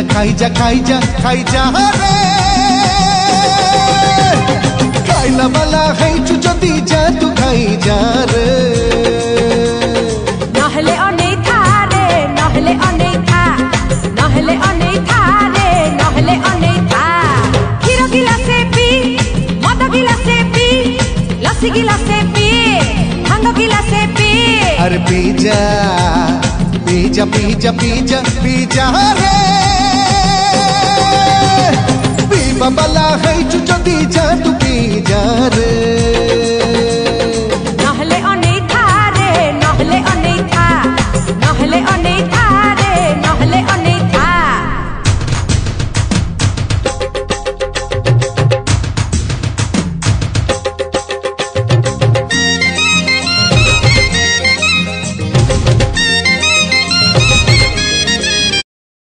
खाई जा रे खाइला वाला है जदी जा तू खाई जा रे नहले अनेक था रे नहले अनेक था नहले अनेक था रे नहले अनेक था खीर गिलासे पी मद गिलासे पी लस्सी गिलासे पी भांग गिलासे पी अरे पी जा रे पीवा वाला है जदी जा तू पी जा रे।